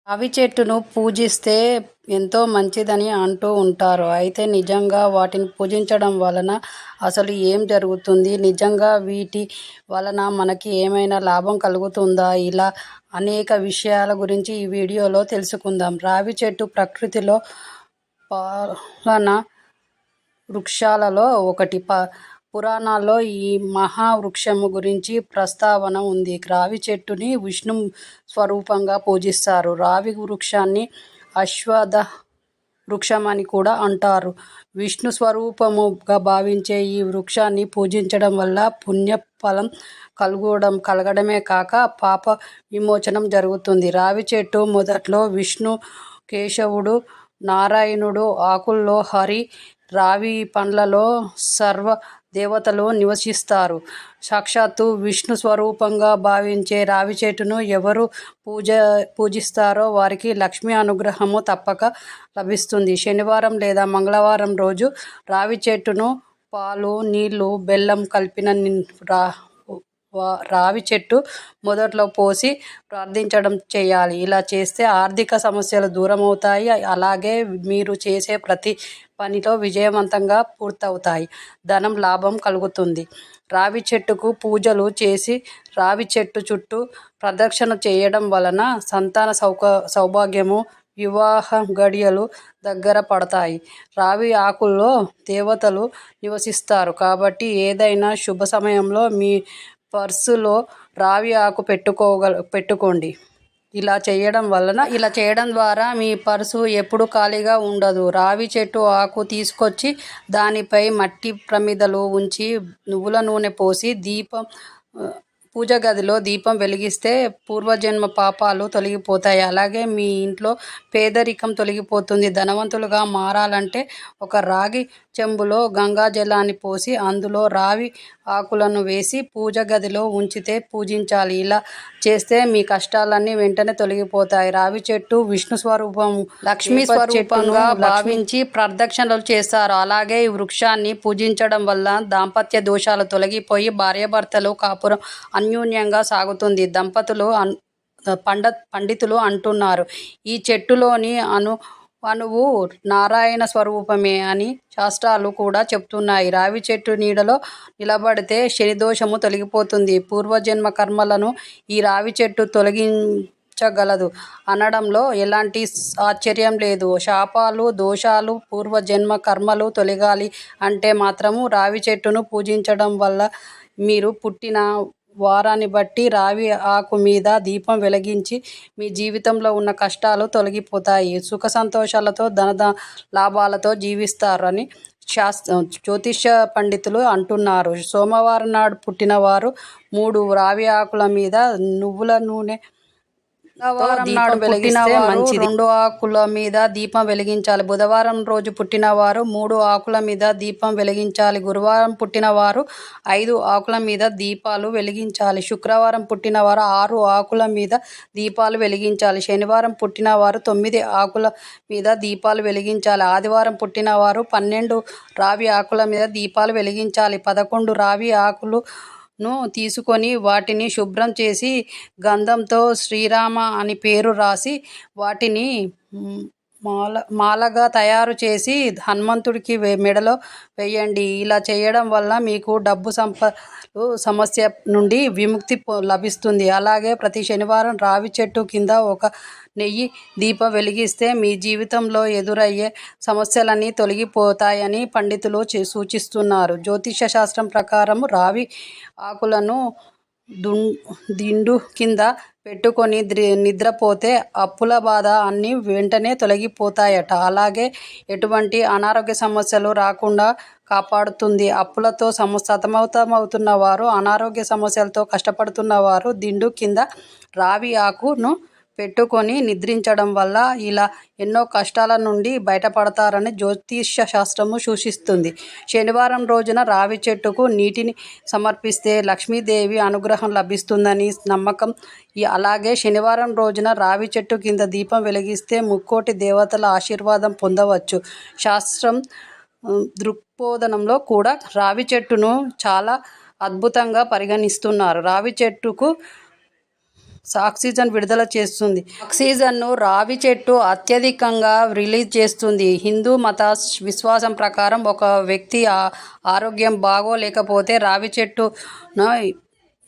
రావి చెట్టును పూజిస్తే ఎంతో మంచిదని అంటూ ఉంటారు. అయితే నిజంగా వాటిని పూజించడం వలన అసలు ఏం జరుగుతుంది? నిజంగా వీటి వలన మనకి ఏమైనా లాభం కలుగుతుందా? ఇలా అనేక విషయాల గురించి ఈ వీడియోలో తెలుసుకుందాం. రావి చెట్టు ప్రకృతిలో పాలన వృక్షాలలో ఒకటి. పురాణాల్లో ఈ మహావృక్షము గురించి ప్రస్తావన ఉంది. రావి చెట్టుని విష్ణు స్వరూపంగా పూజిస్తారు. రావి వృక్షాన్ని అశ్వత్థ వృక్షమని కూడా అంటారు. విష్ణు స్వరూపముగా భావించే ఈ వృక్షాన్ని పూజించడం వల్ల పుణ్యఫలం కలగడమే కాక పాప విమోచనం జరుగుతుంది. రావి చెట్టు మొదట్లో విష్ణు, కేశవుడు, నారాయణుడు, ఆకుల్లో హరి, రావి పండ్లలో సర్వ దేవతలు నివసిస్తారు. సాక్షాత్తు విష్ణు స్వరూపంగా భావించే రావి చెట్టును ఎవరు పూజిస్తారో వారికి లక్ష్మీ అనుగ్రహము తప్పక లభిస్తుంది. శనివారం లేదా మంగళవారం రోజు రావి చెట్టును పాలు, నీళ్లు, బెల్లం కలిపిన రావి చెట్టు మొదట్లో పోసి ప్రార్థించడం చేయాలి. ఇలా చేస్తే ఆర్థిక సమస్యలు దూరమవుతాయి. అలాగే మీరు చేసే ప్రతి పనిలో విజయవంతంగా పూర్తవుతాయి. ధనం లాభం కలుగుతుంది. రావి చెట్టుకు పూజలు చేసి రావి చెట్టు చుట్టూ ప్రదక్షిణ చేయడం వలన సంతాన సౌభాగ్యము, వివాహ గడియలు దగ్గర పడతాయి. రావి ఆకుల్లో దేవతలు నివసిస్తారు కాబట్టి ఏదైనా శుభ సమయంలో మీ పర్సులో రావి ఆకు పెట్టుకోండి. ఇలా చేయడం ద్వారా మీ పర్సు ఎప్పుడు ఖాళీగా ఉండదు. రావి చెట్టు ఆకు తీసుకొచ్చి దానిపై మట్టి ప్రమిదలు ఉంచి నువ్వుల నూనె పోసి పూజ గదిలో దీపం వెలిగిస్తే పూర్వజన్మ పాపాలు తొలగిపోతాయి. అలాగే మీ ఇంట్లో పేదరికం తొలగిపోతుంది. ధనవంతులుగా మారాలంటే ఒక రాగి చెంబులో గంగా జలాన్ని పోసి అందులో రావి ఆకులను వేసి పూజ గదిలో ఉంచితే పూజించాలి. ఇలా చేస్తే మీ కష్టాలన్నీ వెంటనే తొలగిపోతాయి. రావి చెట్టు విష్ణు స్వరూపం, లక్ష్మీ స్వరూపంగా భావించి ప్రదక్షిణలు చేస్తారు. అలాగే ఈ వృక్షాన్ని పూజించడం వల్ల దాంపత్య దోషాలు తొలగిపోయి భార్యాభర్తలు కాపురం అన్యోన్యంగా సాగుతుంది. పండితులు అంటున్నారు, ఈ చెట్టులోని అణువు నారాయణ స్వరూపమే అని శాస్త్రాలు కూడా చెప్తున్నాయి. రావి చెట్టు నీడలో నిలబడితే శనిదోషము తొలగిపోతుంది. పూర్వజన్మ కర్మలను ఈ రావి చెట్టు తొలగించగలదు అనడంలో ఎలాంటి ఆశ్చర్యం లేదు. శాపాలు, దోషాలు, పూర్వజన్మ కర్మలు తొలగాలి అంటే మాత్రము రావి చెట్టును పూజించడం వల్ల మీరు పుట్టిన వారాన్ని బట్టి రావి ఆకు మీద దీపం వెలిగించి మీ జీవితంలో ఉన్న కష్టాలు తొలగిపోతాయి. సుఖ సంతోషాలతో ధన లాభాలతో జీవిస్తారని జ్యోతిష పండితులు అంటున్నారు. సోమవారం నాడు పుట్టిన వారు 3 రావి ఆకుల మీద నువ్వుల నూనె మంగళవారం నాడు పుట్టిన వారు 2 ఆకుల మీద దీపం వెలిగించాలి. బుధవారం రోజు పుట్టిన వారు 3 ఆకుల మీద దీపం వెలిగించాలి. గురువారం పుట్టిన వారు 5 ఆకుల మీద దీపాలు వెలిగించాలి. శుక్రవారం పుట్టిన వారు 6 ఆకుల మీద దీపాలు వెలిగించాలి. శనివారం పుట్టిన వారు 9 ఆకుల మీద దీపాలు వెలిగించాలి. ఆదివారం పుట్టిన వారు 12 రావి ఆకుల మీద దీపాలు వెలిగించాలి. 11 రావి ఆకులు తీసుకొని వాటిని శుభ్రం చేసి గంధంతో శ్రీరామ అని పేరు రాసి వాటిని మాలగా తయారు చేసి హనుమంతుడికి మెడలో వేయండి. ఇలా చేయడం వల్ల మీకు డబ్బు సమస్య నుండి విముక్తి లభిస్తుంది. అలాగే ప్రతి శనివారం రావి చెట్టు కింద ఒక నెయ్యి దీపం వెలిగిస్తే మీ జీవితంలో ఎదురయ్యే సమస్యలన్నీ తొలగిపోతాయని పండితులు సూచిస్తున్నారు. జ్యోతిష శాస్త్రం ప్రకారం రావి ఆకులను దిండు కింద పెట్టుకొని నిద్రపోతే అప్పుల బాధ అన్నీ వెంటనే తొలగిపోతాయట. అలాగే ఎటువంటి అనారోగ్య సమస్యలు రాకుండా కాపాడుతుంది. అప్పులతో సతమతమవుతున్న వారు, అనారోగ్య సమస్యలతో కష్టపడుతున్న వారు దిండు కింద రావి ఆకును పెట్టుకొని నిద్రించడం వల్ల ఇలా ఎన్నో కష్టాల నుండి బయటపడతారని జ్యోతిష శాస్త్రము సూచిస్తుంది. శనివారం రోజున రావి చెట్టుకు నీటిని సమర్పిస్తే లక్ష్మీదేవి అనుగ్రహం లభిస్తుందని నమ్మకం. అలాగే శనివారం రోజున రావి చెట్టు కింద దీపం వెలిగిస్తే ముక్కోటి దేవతల ఆశీర్వాదం పొందవచ్చు. శాస్త్రం దృక్పథంలో కూడా రావి చెట్టును చాలా అద్భుతంగా పరిగణిస్తున్నారు. రావి చెట్టుకు ఆక్సిజన్ విడుదల చేస్తుంది. ఆక్సిజన్ను రావి చెట్టు అత్యధికంగా రిలీజ్ చేస్తుంది. హిందూ మత విశ్వాసం ప్రకారం ఒక వ్యక్తి ఆరోగ్యం బాగోలేకపోతే రావి చెట్టును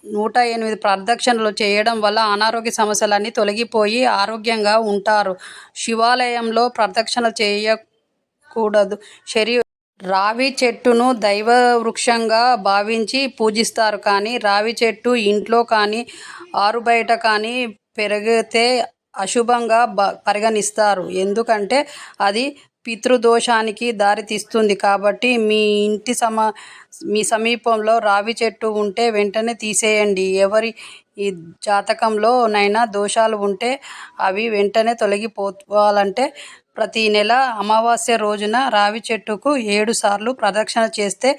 108 ప్రదక్షిణలు చేయడం వల్ల అనారోగ్య సమస్యలన్నీ తొలగిపోయి ఆరోగ్యంగా ఉంటారు. శివాలయంలో ప్రదక్షిణలు చేయకూడదు. రావి చెట్టును దైవ వృక్షంగా భావించి పూజిస్తారు. కానీ రావి చెట్టు ఇంట్లో కానీ ఆరుబయట కానీ పెరిగితే అశుభంగా పరిగణిస్తారు. ఎందుకంటే అది పితృదోషానికి దారితీస్తుంది. కాబట్టి మీ సమీపంలో రావి చెట్టు ఉంటే వెంటనే తీసేయండి. ఎవరి ఈ జాతకంలోనైనా దోషాలు ఉంటే అవి వెంటనే తొలగిపోవాలంటే ప్రతి నెల అమావాస్య రోజున రావి చెట్టుకు 7 సార్లు ప్రదక్షిణ చేస్తే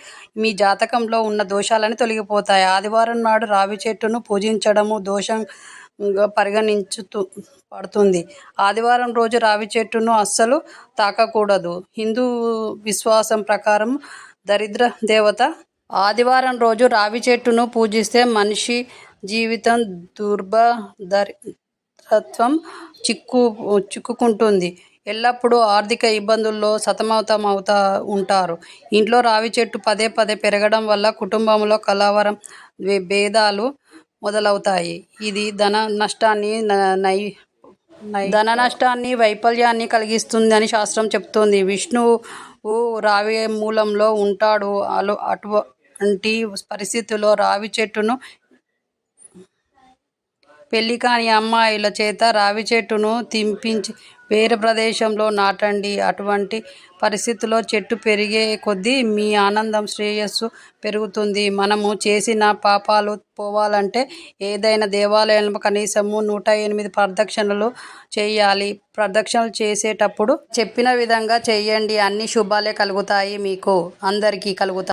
మీ జాతకంలో ఉన్న దోషాలని తొలగిపోతాయి. ఆదివారం నాడు రావి చెట్టును పూజించడము దోషంగా పడుతుంది. ఆదివారం రోజు రావి చెట్టును అస్సలు తాకకూడదు. హిందూ విశ్వాసం ప్రకారం దరిద్ర దేవత. ఆదివారం రోజు రావి చెట్టును పూజిస్తే మనిషి జీవితం దరిద్రత్వం చిక్కుకుంటుంది. ఎల్లప్పుడూ ఆర్థిక ఇబ్బందుల్లో సతమతమవుతూ ఉంటారు. ఇంట్లో రావి చెట్టు పదే పదే పెరగడం వల్ల కుటుంబంలో కలవరం, భేదాలు మొదలవుతాయి. ఇది ధన నష్టాన్ని వైఫల్యాన్ని కలిగిస్తుందని శాస్త్రం చెబుతోంది. విష్ణువు రావి మూలంలో ఉంటాడు. అటువంటి పరిస్థితుల్లో రావి చెట్టును పెళ్లి కాని అమ్మాయిల చేత రావి చెట్టును తెంపించి వేరే ప్రదేశంలో నాటండి. అటువంటి పరిస్థితుల్లో చెట్టు పెరిగే కొద్దీ మీ ఆనందం, శ్రేయస్సు పెరుగుతుంది. మనము చేసిన పాపాలు పోవాలంటే ఏదైనా దేవాలయంలో కనీసము 108 ప్రదక్షిణలు చేయాలి. ప్రదక్షిణలు చేసేటప్పుడు చెప్పిన విధంగా చేయండి. అన్ని శుభాలే కలుగుతాయి. మీకు అందరికీ కలుగుతాయి.